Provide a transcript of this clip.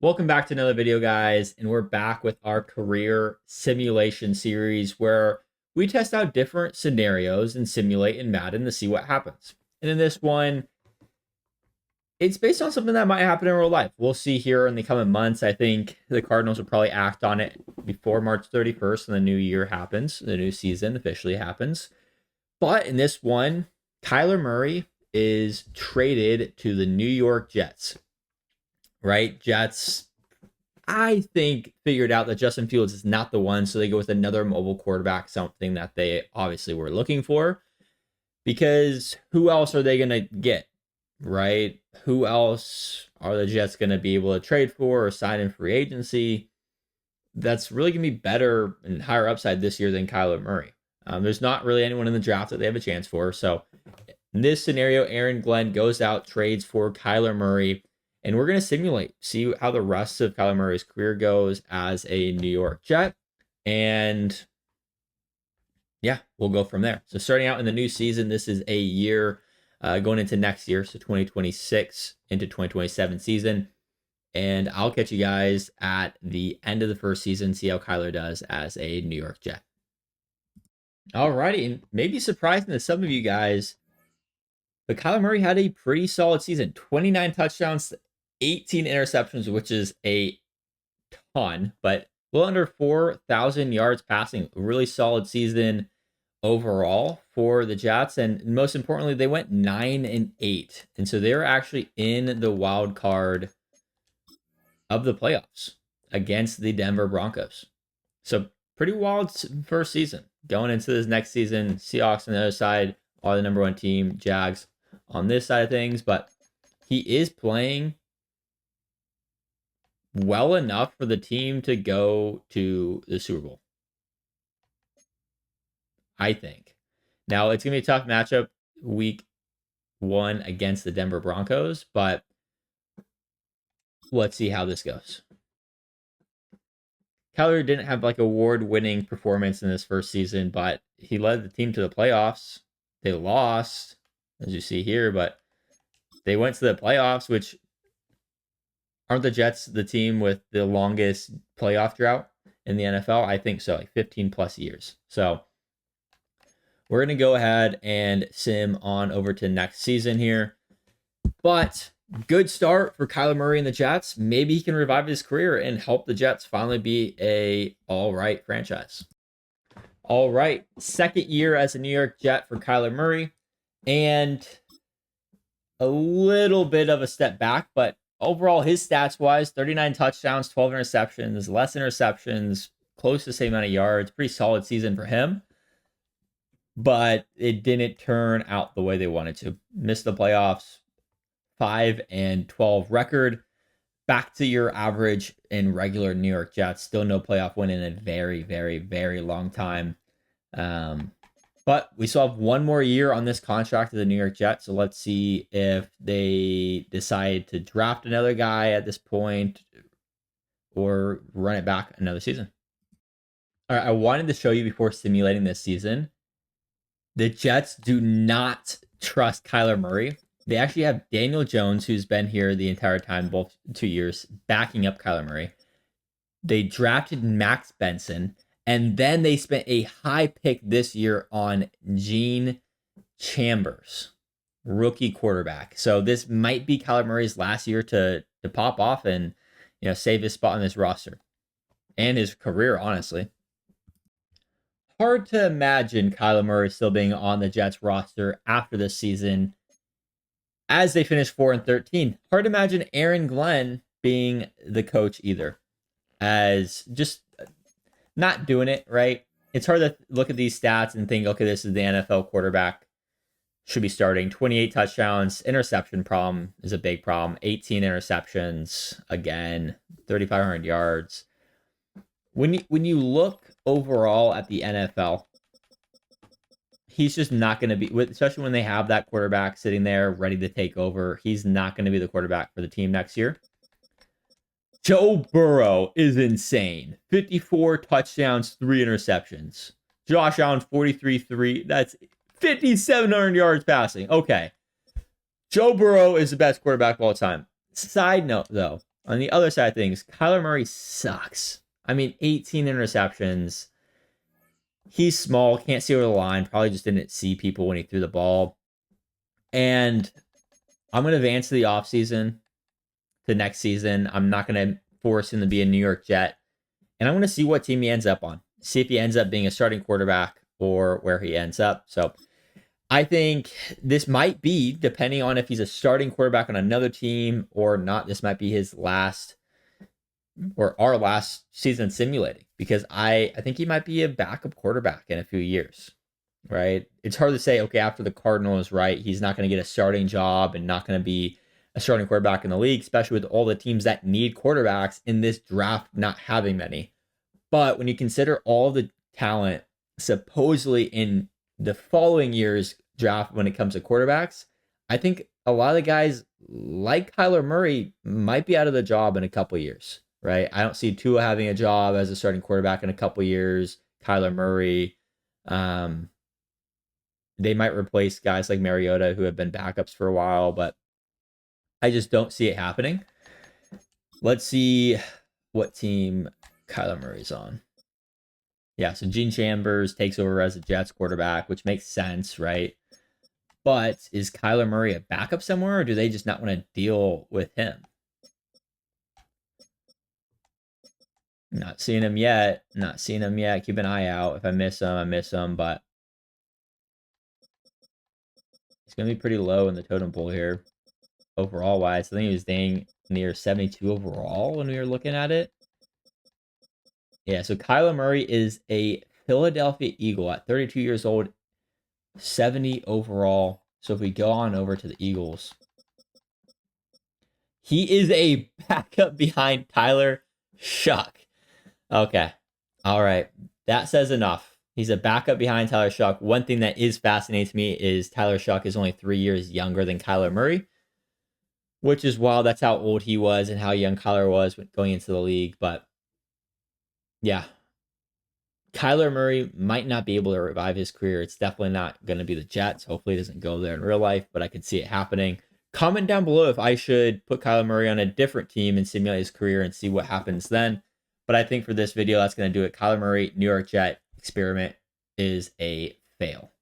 Welcome back to another video, guys, and we're back with our career simulation series where we test out different scenarios and simulate in Madden to see what happens. And in this one, it's based on something that might happen in real life. We'll see here in the coming months. I think the Cardinals will probably act on it before March 31st and the new year happens, the new season officially happens. But in this one, Kyler Murray is traded to the New York Jets, right? Jets, I think, figured out that Justin Fields is not the one, so they go with another mobile quarterback, something that they obviously were looking for. Because who else are they going to get, right? Who else are the Jets going to be able to trade for or sign in free agency that's really going to be better and higher upside this year than Kyler Murray? There's not really anyone in the draft that they have a chance for. So in this scenario, Aaron Glenn goes out, trades for Kyler Murray, and we're going to simulate, see how the rest of Kyler Murray's career goes as a New York Jet. And yeah, we'll go from there. So starting out in the new season, this is a year going into next year, so 2026 into 2027 season. And I'll catch you guys at the end of the first season, see how Kyler does as a New York Jet. Alrighty, and maybe surprising to some of you guys, but Kyler Murray had a pretty solid season. 29 touchdowns, 18 interceptions, which is a ton, but a little under 4,000 yards passing. A really solid season overall for the Jets. And most importantly, they went 9-8. And so they're actually in the wild card of the playoffs against the Denver Broncos. So pretty wild first season. Going into this next season, Seahawks on the other side are the number one team, Jags on this side of things, but he is playing well enough for the team to go to the Super Bowl, I think. Now, it's going to be a tough matchup week one against the Denver Broncos, but let's see how this goes. Kyler didn't have like award-winning performance in this first season, but he led the team to the playoffs. They lost, as you see here, but they went to the playoffs, which aren't the Jets the team with the longest playoff drought in the NFL? I think so, like 15 plus years. So we're going to go ahead and sim on over to next season here. But good start for Kyler Murray and the Jets. Maybe he can revive his career and help the Jets finally be a all right franchise. All right, second year as a New York Jet for Kyler Murray, and a little bit of a step back, but overall his stats wise, 39 touchdowns, 12 interceptions, less interceptions, close to the same amount of yards. Pretty solid season for him, but it didn't turn out the way they wanted to. Missed the playoffs, 5-12 record. Back to your average in regular New York Jets. Still no playoff win in a very, very, very long time. But we still have one more year on this contract of the New York Jets. So let's see if they decide to draft another guy at this point or run it back another season. All right, I wanted to show you before simulating this season. The Jets do not trust Kyler Murray. They actually have Daniel Jones, who's been here the entire time, both 2 years, backing up Kyler Murray. They drafted Max Benson, and then they spent a high pick this year on Gene Chambers, rookie quarterback. So this might be Kyler Murray's last year to pop off and save his spot on this roster and his career, honestly. Hard to imagine Kyler Murray still being on the Jets roster after this season as they finish 4-13. Hard to imagine Aaron Glenn being the coach either, as just not doing it right. It's hard to look at these stats and think, okay, this is the NFL quarterback, should be starting. 28 touchdowns, interception problem is a big problem. 18 interceptions, again, 3,500 yards. When you look overall at the NFL, he's just not going to be, especially when they have that quarterback sitting there ready to take over. He's not going to be the quarterback for the team next year. Joe Burrow is insane. 54 touchdowns, 3 interceptions. Josh Allen, 43-3. That's 5,700 yards passing. Okay. Joe Burrow is the best quarterback of all time. Side note, though. on the other side of things, Kyler Murray sucks. I mean, 18 interceptions. He's small, can't see over the line, probably just didn't see people when he threw the ball. And I'm going to advance to the offseason, to next season. I'm not going to force him to be a New York Jet. And I'm going to see what team he ends up on. See if he ends up being a starting quarterback or where he ends up. So I think this might be, depending on if he's a starting quarterback on another team or not, this might be his last or our last season simulating, because I think he might be a backup quarterback in a few years, right? It's hard to say, okay, after the Cardinals, right, he's not going to get a starting job and not going to be a starting quarterback in the league, especially with all the teams that need quarterbacks in this draft not having many. But when you consider all the talent supposedly in the following year's draft when it comes to quarterbacks, I think a lot of the guys like Kyler Murray might be out of the job in a couple of years, right? I don't see Tua having a job as a starting quarterback in a couple of years. Kyler Murray, they might replace guys like Mariota who have been backups for a while, but I just don't see it happening. Let's see what team Kyler Murray's on. Yeah, so Gene Chambers takes over as a Jets quarterback, which makes sense, right? But is Kyler Murray a backup somewhere, or do they just not want to deal with him? Not seeing him yet. Not seeing him yet. Keep an eye out. If I miss him, I miss him, but it's going to be pretty low in the totem pole here, overall wise. I think he was staying near 72 overall when we were looking at it. Yeah, so Kyler Murray is a Philadelphia Eagle at 32 years old, 70 overall. So if we go on over to the Eagles, he is a backup behind Tyler Shough. Okay. All right. That says enough. He's a backup behind Tyler Shough. One thing that is fascinating to me is Tyler Shough is only 3 years younger than Kyler Murray, which is wild. That's how old he was and how young Kyler was going into the league. But yeah, Kyler Murray might not be able to revive his career. It's definitely not going to be the Jets. Hopefully it doesn't go there in real life, but I could see it happening. Comment down below if I should put Kyler Murray on a different team and simulate his career and see what happens then. But I think for this video, that's going to do it. Kyler Murray, New York Jet experiment is a fail.